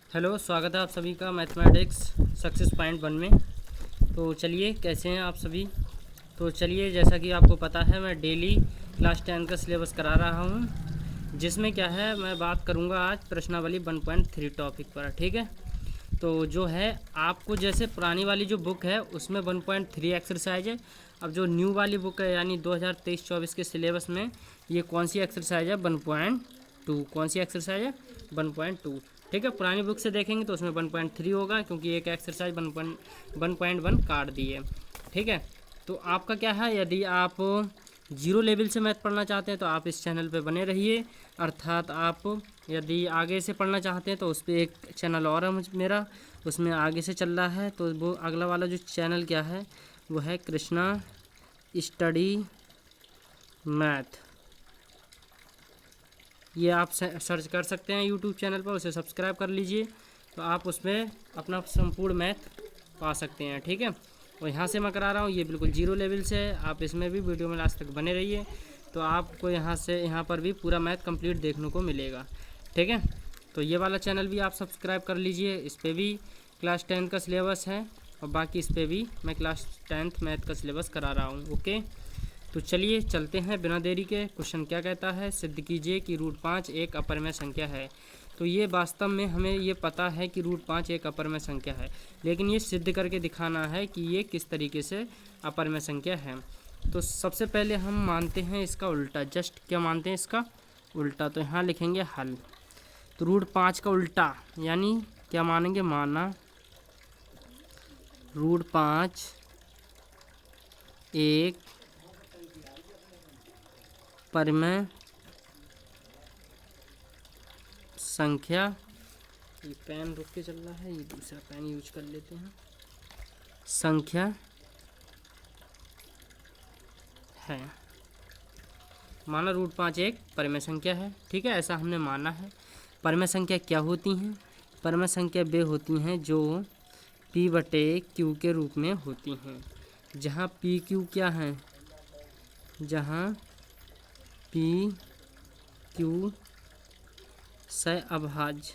Hello, स्वागत है आप सभी का मैथमेटिक्स सक्सेस पॉइंट 1 में। तो चलिए, कैसे हैं आप सभी। तो चलिए, जैसा कि आपको पता है, मैं डेली क्लास 10 का सिलेबस करा रहा हूं, जिसमें क्या है, मैं बात करूंगा आज प्रश्नावली 1.3 टॉपिक पर। ठीक है। तो जो है, आपको जैसे पुरानी वाली जो बुक है उसमें 1.3 एक्सरसाइज है। अब जो न्यू वाली बुक है, यानी 2023-24 के सिलेबस में ये कौन सी एक्सरसाइज है? 1.2। कौन सी एक्सरसाइज है? 1.2। ठीक है। पुरानी बुक से देखेंगे तो उसमें 1.3 होगा, क्योंकि एक एक्सरसाइज 1.1 काट दी है। ठीक है। तो आपका क्या है, यदि आप जीरो लेवल से मैथ पढ़ना चाहते हैं तो आप इस चैनल पे बने रहिए। अर्थात आप यदि आगे से पढ़ना चाहते हैं तो उस पर एक चैनल और है मेरा, उसमें आगे से चल रहा है। तो वो अगला वाला जो चैनल क्या है, वो है कृष्णा स्टडी मैथ। ये आप सर्च कर सकते हैं यूट्यूब चैनल पर, उसे सब्सक्राइब कर लीजिए, तो आप उसमें अपना संपूर्ण मैथ पा सकते हैं। ठीक है। और यहाँ से मैं करा रहा हूँ, ये बिल्कुल जीरो लेवल से है। आप इसमें भी वीडियो में लास्ट तक बने रहिए, तो आपको यहाँ पर भी पूरा मैथ कंप्लीट देखने को मिलेगा। ठीक है। तो ये वाला चैनल भी आप सब्सक्राइब कर लीजिए, इस पर भी क्लास 10 का सिलेबस है, और बाकी इस पर भी मैं क्लास 10th मैथ का सिलेबस करा रहा हूँ। ओके। तो चलिए चलते हैं बिना देरी के। क्वेश्चन क्या कहता है? सिद्ध कीजिए कि √5 एक अपरिमेय संख्या है। तो ये वास्तव में हमें ये पता है कि √5 एक अपरिमेय संख्या है, लेकिन ये सिद्ध करके दिखाना है कि ये किस तरीके से अपरिमेय संख्या है। तो सबसे पहले हम मानते हैं इसका उल्टा। जस्ट क्या मानते हैं? इसका उल्टा। तो यहाँ लिखेंगे हल। तो √5 का उल्टा यानी क्या मानेंगे? माना √5 एक परिमेय संख्या। ये पेन रुक के चल रहा है, ये दूसरा पेन यूज कर लेते हैं। संख्या है। माना √5 एक परिमेय संख्या है। ठीक है, ऐसा हमने माना है। परिमेय संख्या क्या होती हैं? परिमेय संख्या वे होती हैं जो P/Q के रूप में होती हैं। जहाँ PQ क्या है? जहाँ PQ सहअभाज्य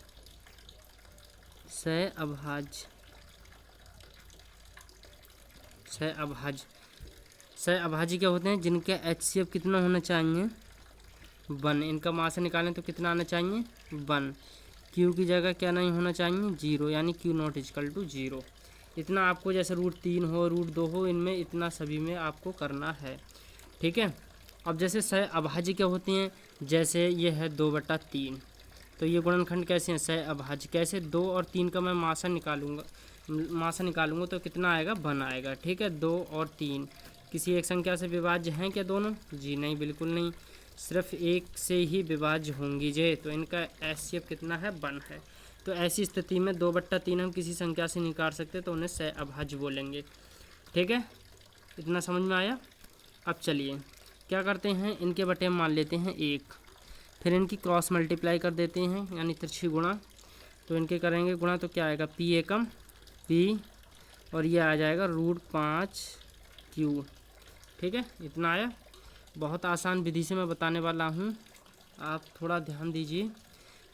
सहअभाज्य क्या होते हैं? जिनका HCF कितना होना चाहिए? 1। इनका मान से निकालें तो कितना आना चाहिए? 1। Q की जगह क्या नहीं होना चाहिए? 0, यानी Q ≠ 0। इतना आपको, जैसे √3 हो, √2 हो, इनमें इतना सभी में आपको करना है। ठीक है। अब जैसे सहअभाज्य क्या होती हैं? जैसे ये है 2/3। तो ये गुणनखंड कैसे हैं? सहअभाज्य कैसे? 2 और 3 का मैं मासा निकालूंगा तो कितना आएगा? 1 आएगा। ठीक है। 2 और 3 किसी एक संख्या से विभाज्य हैं क्या दोनों? जी नहीं, बिल्कुल नहीं, सिर्फ एक से ही विभाज्य होंगी जे। तो इनका HCF कितना है? 1 है। तो ऐसी स्थिति में 2/3 हम किसी संख्या से निकाल सकते, तो उन्हें सहअभाज्य बोलेंगे। ठीक है। इतना समझ में आया? अब चलिए क्या करते हैं, इनके बटे हम मान लेते हैं 1, फिर इनकी क्रॉस मल्टीप्लाई कर देते हैं, यानी तिरछी गुणा। तो इनके करेंगे गुणा तो क्या आएगा? P एकम P, और ये आ जाएगा √5Q। ठीक है। इतना आया। बहुत आसान विधि से मैं बताने वाला हूँ, आप थोड़ा ध्यान दीजिए।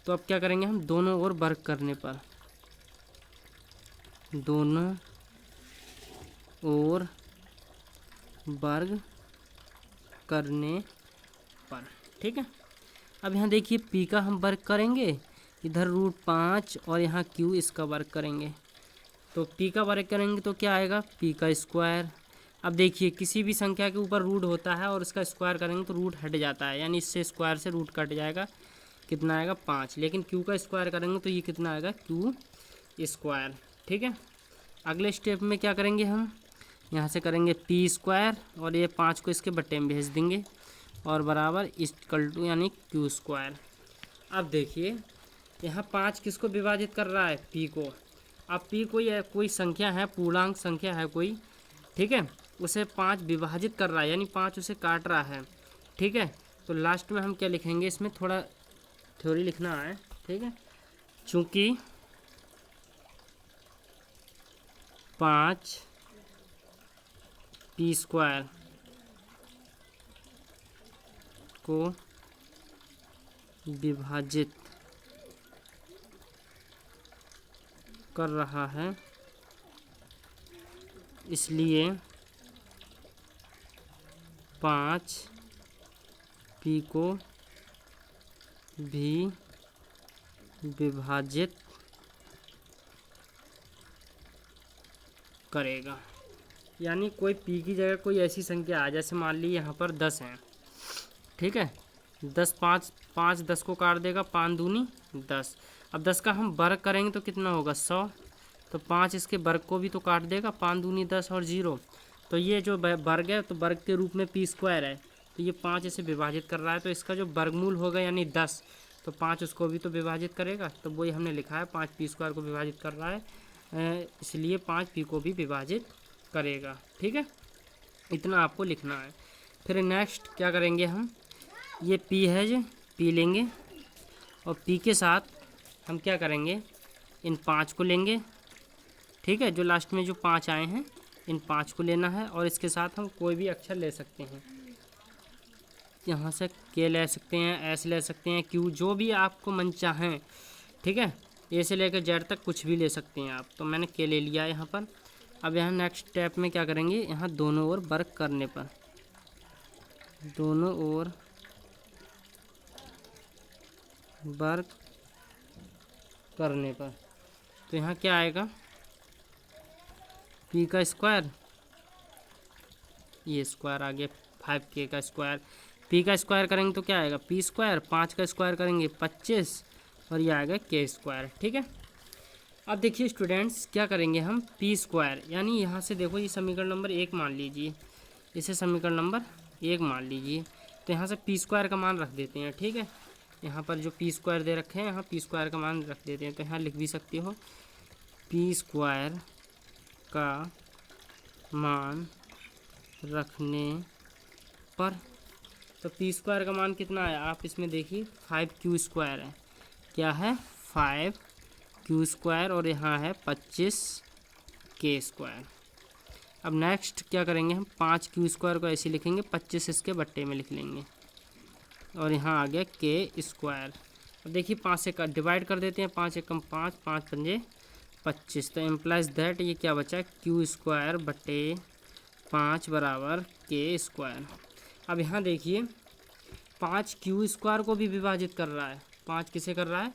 तो अब क्या करेंगे हम? दोनों ओर वर्ग करने पर, दोनों ओर वर्ग करने पर। ठीक है। अब यहाँ देखिए, P का हम वर्ग करेंगे, इधर √5, और यहाँ Q इसका वर्ग करेंगे। तो P का वर्ग करेंगे तो क्या आएगा? P का स्क्वायर। अब देखिए, किसी भी संख्या के ऊपर रूट होता है और इसका स्क्वायर करेंगे तो रूट हट जाता है, यानी इससे स्क्वायर से रूट कट जाएगा। कितना आएगा? 5। लेकिन Q का स्क्वायर करेंगे तो ये कितना आएगा? Q square. ठीक है। अगले स्टेप में क्या करेंगे हम? यहाँ से करेंगे P² और ये 5 को इसके बट्टे में भेज देंगे, और बराबर = यानी Q²। अब देखिए, यहाँ 5 किसको विभाजित कर रहा है? P को। अब P कोई संख्या है, पूर्णांक संख्या है कोई। ठीक है। उसे 5 विभाजित कर रहा है, यानी 5 उसे काट रहा है। ठीक है। तो लास्ट में हम क्या लिखेंगे? इसमें थोड़ा थ्योरी लिखना है। ठीक है। चूँकि 5 P² को विभाजित कर रहा है, इसलिए 5 p को भी विभाजित करेगा। यानी कोई p की जगह कोई ऐसी संख्या आ, जैसे मान ली यहाँ पर 10 है, ठीक है, 10 5 10 को काट देगा, 5 दूनी 10। अब 10 का हम वर्ग करेंगे तो कितना होगा 100, तो 5 इसके वर्ग को भी तो काट देगा, 5 दूनी 10 और 0, तो ये जो वर्ग है तो वर्ग के रूप में p स्क्वायर है, तो ये 5 इसे विभाजित कर रहा है, तो इसका जो वर्गमूल होगा यानी 10, तो 5 उसको भी तो विभाजित करेगा, तो वही हमने लिखा है 5 p स्क्वायर को विभाजित कर रहा है, इसलिए 5 p को भी विभाजित करेगा। ठीक है, इतना आपको लिखना है। फिर नेक्स्ट क्या करेंगे हम, ये p है जो p लेंगे और p के साथ हम क्या करेंगे, इन 5 को लेंगे, ठीक है, जो लास्ट में जो 5 आए हैं इन 5 को लेना है, और इसके साथ हम कोई भी अक्षर ले सकते हैं, यहाँ से के ले सकते हैं, एस ले सकते हैं, क्यू, जो भी आपको मन चाहें, ठीक है, ए से लेकर जेड तक कुछ भी ले सकते हैं आप, तो मैंने के ले लिया यहाँ पर। अब यहाँ नेक्स्ट स्टेप में क्या करेंगे, यहाँ दोनों ओर वर्ग करने पर, दोनों ओर वर्ग करने पर, तो यहाँ क्या आएगा, p का स्क्वायर, ये स्क्वायर आ गया 5k का स्क्वायर, p का स्क्वायर करेंगे तो क्या आएगा p स्क्वायर, 5 का स्क्वायर करेंगे 25, और ये आएगा k स्क्वायर। ठीक है, अब देखिए स्टूडेंट्स क्या करेंगे हम, p स्क्वायर, यानी यहाँ से देखो ये समीकरण नंबर 1 मान लीजिए, इसे समीकरण नंबर 1 मान लीजिए, तो यहाँ से p स्क्वायर का मान रख देते हैं। ठीक है, यहाँ पर जो p स्क्वायर दे रखे हैं यहाँ p स्क्वायर का मान रख देते हैं, तो यहाँ लिख भी सकते हो p स्क्वायर का मान रखने पर, तो p स्क्वायर का मान कितना है, आप इसमें देखिए 5q स्क्वायर है, क्या है 5q स्क्वायर, और यहाँ है 25k स्क्वायर। अब नेक्स्ट क्या करेंगे हम, 5q स्क्वायर को ऐसे लिखेंगे, 25 इसके बट्टे में लिख लेंगे, और यहाँ आ गया k स्क्वायर। अब देखिए 5 से डिवाइड कर देते हैं, 5 एकम 5, 5 पंजे 25, तो एम्प्लाइज दैट ये क्या बचा, q स्क्वायर बट्टे 5 बराबर k स्क्वायर। अब यहाँ देखिए 5 q स्क्वायर को भी विभाजित कर रहा है, 5 किसे कर रहा है,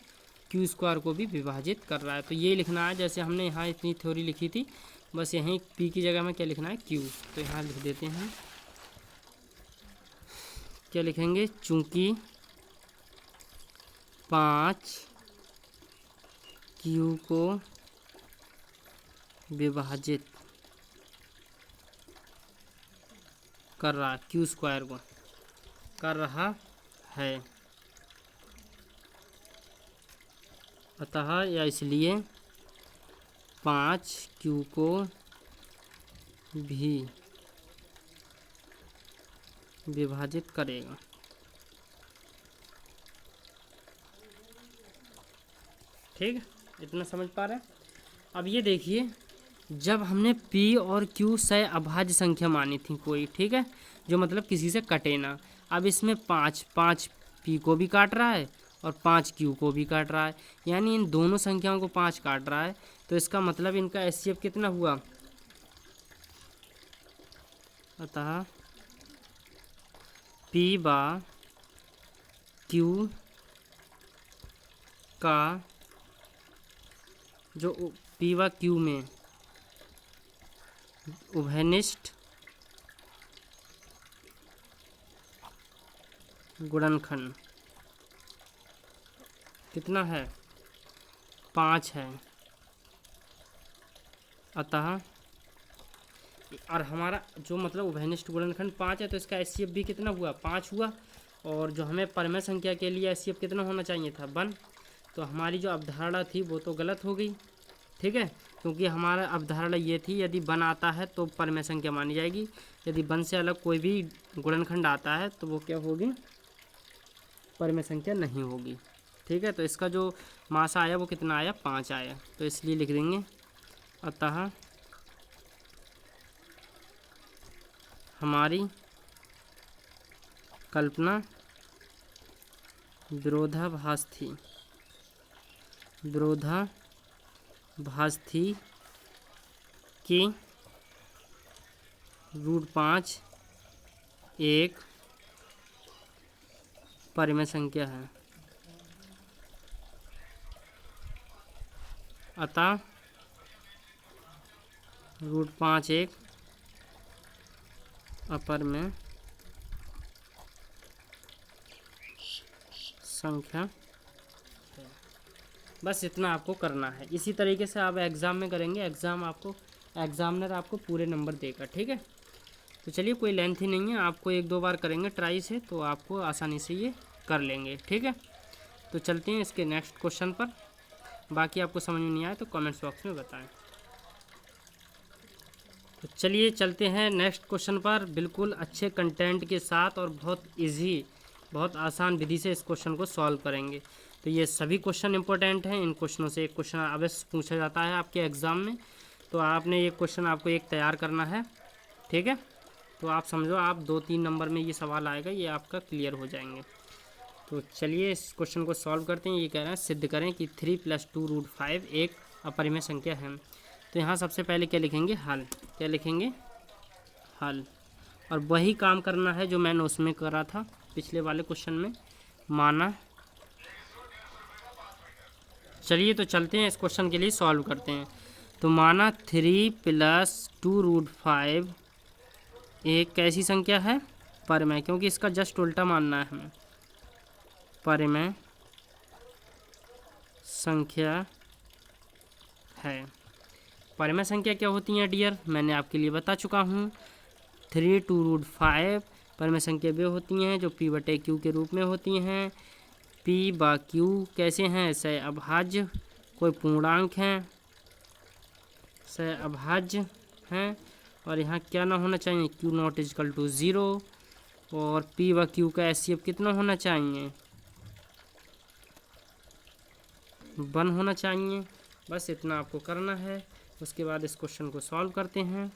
q स्क्वायर को भी विभाजित कर रहा है, तो ये लिखना है, जैसे हमने यहाँ इतनी थ्योरी लिखी थी, बस यहीं p की जगह में क्या लिखना है q, तो यहाँ लिख देते हैं, क्या लिखेंगे, चूँकि 5 q को विभाजित कर रहा, q स्क्वायर को कर रहा है, अतः या इसलिए 5q को भी विभाजित करेगा। ठीक है, इतना समझ पा रहे हैं। अब ये देखिए, जब हमने p और q से अभाज्य संख्या मानी थी कोई, ठीक है, जो मतलब किसी से कटे ना, अब इसमें 5 p को भी काट रहा है और 5 q को भी काट रहा है, यानी इन दोनों संख्याओं को 5 काट रहा है, तो इसका मतलब इनका एचसीएफ कितना हुआ, अतः p बा q का जो p व q में उभयनिष्ठ गुणनखंड कितना है, 5 है, अतः और हमारा जो मतलब उभयनिष्ठ गुणनखंड 5 है, तो इसका एचसीएफ भी कितना हुआ, 5 हुआ, और जो हमें परमेय संख्या के लिए एचसीएफ कितना होना चाहिए था, 1, तो हमारी जो अवधारणा थी वो तो गलत हो गई। ठीक है, क्योंकि हमारा अवधारणा ये थी यदि 1 आता है तो परमेय संख्या मानी जाएगी, यदि 1 से अलग कोई भी गुणनखंड आता है तो वो क्या होगी, परमेय संख्या नहीं होगी। ठीक है, तो इसका जो मासा आया वो कितना आया, 5 आया, तो इसलिए लिख देंगे, अतः हमारी कल्पना विरोधाभास थी, विरोधाभास भाज्य थी कि √5 एक परिमेय संख्या है, अतः √5 एक अपरिमेय संख्या है। बस इतना आपको करना है। इसी तरीके से आप एग्ज़ाम में करेंगे, एग्ज़ामिनर आपको पूरे नंबर देगा। ठीक है, तो चलिए कोई लेंथ ही नहीं है, आपको 1-2 बार करेंगे ट्राई से तो आपको आसानी से ये कर लेंगे। ठीक है, तो चलते हैं इसके नेक्स्ट क्वेश्चन पर। बाकी आपको समझ में नहीं आए तो कमेंट्स बॉक्स में बताएं। तो चलिए चलते हैं नेक्स्ट क्वेश्चन पर, बिल्कुल अच्छे कंटेंट के साथ और बहुत इजी, बहुत आसान विधि से इस क्वेश्चन को सॉल्व करेंगे। तो ये सभी क्वेश्चन इंपॉर्टेंट हैं, इन क्वेश्चनों से एक क्वेश्चन अवश्य पूछा जाता है आपके एग्ज़ाम में। तो आपने ये क्वेश्चन आपको एक तैयार करना है। ठीक है, तो आप समझो आप 2-3 नंबर में ये सवाल आएगा, ये आपका क्लियर हो जाएंगे। तो चलिए इस क्वेश्चन को सॉल्व करते हैं। ये कह रहे हैं सिद्ध करें कि 3 + 2√5 एक अपरिमेय संख्या है। तो यहाँ सबसे पहले क्या लिखेंगे, हल। क्या लिखेंगे, हल। और वही काम करना है जो मैंने उसमें करा था पिछले वाले क्वेश्चन में, माना। चलिए तो चलते हैं इस क्वेश्चन के लिए सॉल्व करते हैं। तो माना 3 + 2√5 एक कैसी संख्या है, परिमेय, क्योंकि इसका जस्ट उल्टा मानना है हमें, परिमेय संख्या है। परिमेय संख्या क्या होती हैं डियर, मैंने आपके लिए बता चुका हूँ। 3 × 2√5 परिमेय संख्या वे होती हैं जो P/Q के रूप में होती हैं। P/Q कैसे हैं, सहअभाज्य, कोई पूर्णांक हैं, सहअभाज्य हैं। और यहाँ क्या ना होना चाहिए, Q ≠ 0। और P/Q का HCF कितना होना चाहिए, 1 होना चाहिए। बस इतना आपको करना है। उसके बाद इस क्वेश्चन को सॉल्व करते हैं।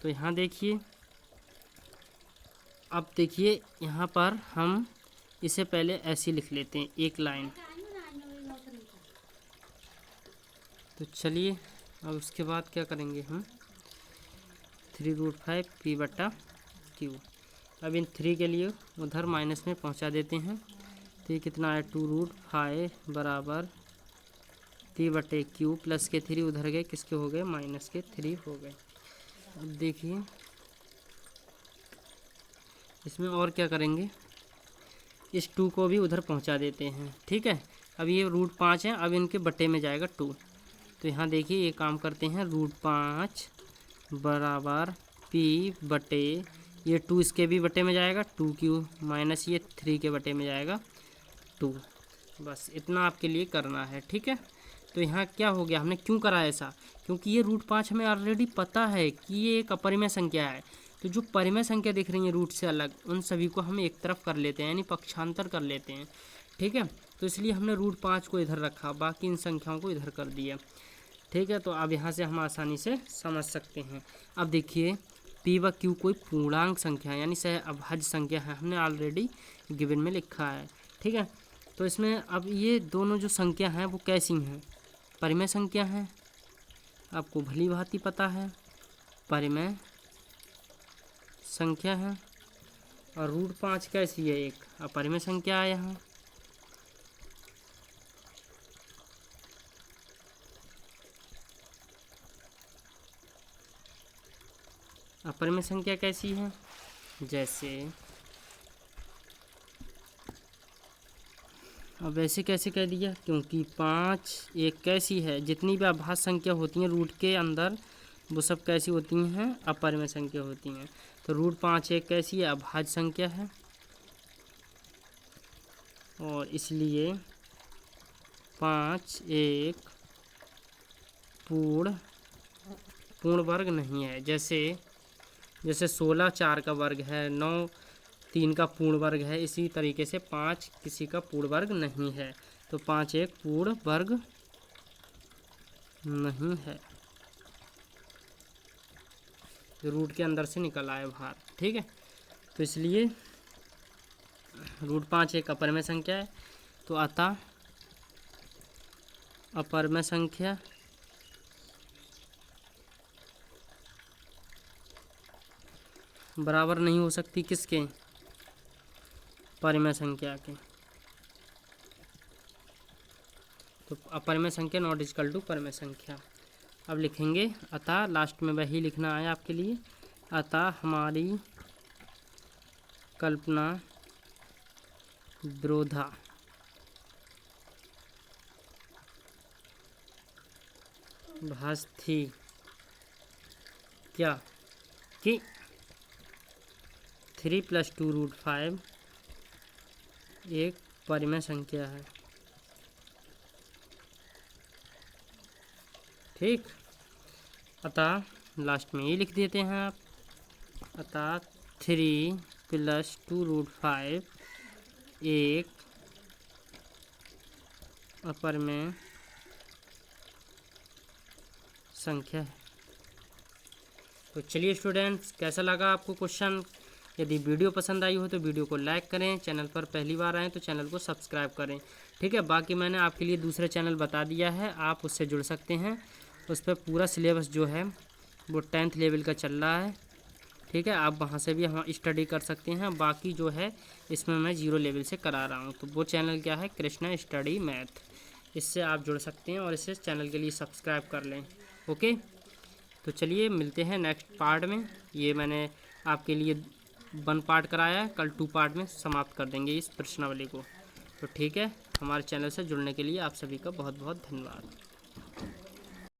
तो यहाँ देखिए, अब देखिए यहाँ पर हम इसे पहले ऐसे लिख लेते हैं, एक लाइन। तो चलिए अब उसके बाद क्या करेंगे हम, 3√5 P/Q। अब इन 3 के लिए उधर माइनस में पहुंचा देते हैं। तो ये कितना है, 2√5 बराबर P/Q, प्लस के 3 उधर गए, किसके हो गए, माइनस के 3 हो गए। अब देखिए इसमें और क्या करेंगे, इस 2 को भी उधर पहुंचा देते हैं। ठीक है, अब ये √5 है, अब इनके बटे में जाएगा 2। तो यहाँ देखिए ये काम करते हैं, √5 बराबर P/, ये 2 इसके भी बटे में जाएगा 2Q, माइनस ये 3 के बटे में जाएगा 2। बस इतना आपके लिए करना है। ठीक है, तो यहाँ क्या हो गया, हमने क्यों करा ऐसा, क्योंकि ये √5 हमें ऑलरेडी पता है कि ये एक अपरिमेय संख्या है। तो जो परिमेय संख्या दिख रही है रूट से अलग, उन सभी को हम एक तरफ कर लेते हैं, यानी पक्षांतर कर लेते हैं। ठीक है, तो इसलिए हमने √5 को इधर रखा, बाकी इन संख्याओं को इधर कर दिया। ठीक है, तो अब यहाँ से हम आसानी से समझ सकते हैं। अब देखिए P/Q कोई पूर्णांक संख्या यानी सहअभाज्य संख्या है, हमने ऑलरेडी गिवन में लिखा है। ठीक है, तो इसमें अब ये दोनों जो संख्या हैं वो कैसी हैं, परिमेय संख्या हैं, आपको भली भांति पता है, परिमेय संख्या है। और √5 कैसी है, एक अपरिमेय संख्या है। यहाँ अपरिमेय संख्या कैसी है, जैसे अब ऐसे कैसे कह दिया, क्योंकि 5 एक कैसी है, जितनी भी अभाज्य संख्या होती हैं रूट के अंदर वो सब कैसी होती हैं, अपरिमेय संख्या होती हैं। तो √5 एक कैसी है, अभाज्य संख्या है, और इसलिए 5 एक पूर्ण वर्ग नहीं है। जैसे 16 4 का वर्ग है, 9 3 का पूर्ण वर्ग है, इसी तरीके से 5 किसी का पूर्ण वर्ग नहीं है। तो 5 एक पूर्ण वर्ग नहीं है, जो रूट के अंदर से निकल आए बाहर। ठीक है, तो इसलिए √5 एक अपरिमेय संख्या है। तो अतः अपरिमेय संख्या बराबर नहीं हो सकती किसके, परिमेय संख्या के। तो अपरिमेय संख्या नॉट इक्वल टू परिमेय संख्या। अब लिखेंगे अतः, लास्ट में वही लिखना है आपके लिए, अतः हमारी कल्पना विरोधाभास थी क्या, कि 3 + 2√5 एक परिमेय संख्या है। ठीक, अतः लास्ट में ये लिख देते हैं आप, अतः 3 + 2√5 एक अपरिमेय संख्या है। तो चलिए स्टूडेंट्स, कैसा लगा आपको क्वेश्चन? यदि वीडियो पसंद आई हो तो वीडियो को लाइक करें, चैनल पर पहली बार आएँ तो चैनल को सब्सक्राइब करें। ठीक है, बाकी मैंने आपके लिए दूसरा चैनल बता दिया है, आप उससे जुड़ सकते हैं। उस पर पूरा सिलेबस जो है वो 10th लेवल का चल रहा है। ठीक है, आप वहाँ से भी हम स्टडी कर सकते हैं। बाकी जो है इसमें मैं 0 लेवल से करा रहा हूँ। तो वो चैनल क्या है, कृष्णा स्टडी मैथ, इससे आप जुड़ सकते हैं और इसे चैनल के लिए सब्सक्राइब कर लें। ओके, तो चलिए मिलते हैं नेक्स्ट पार्ट में। ये मैंने आपके लिए 1 पार्ट कराया है, कल 2 पार्ट में समाप्त कर देंगे इस प्रश्नावली को। तो ठीक है, हमारे चैनल से जुड़ने के लिए आप सभी का बहुत बहुत धन्यवाद।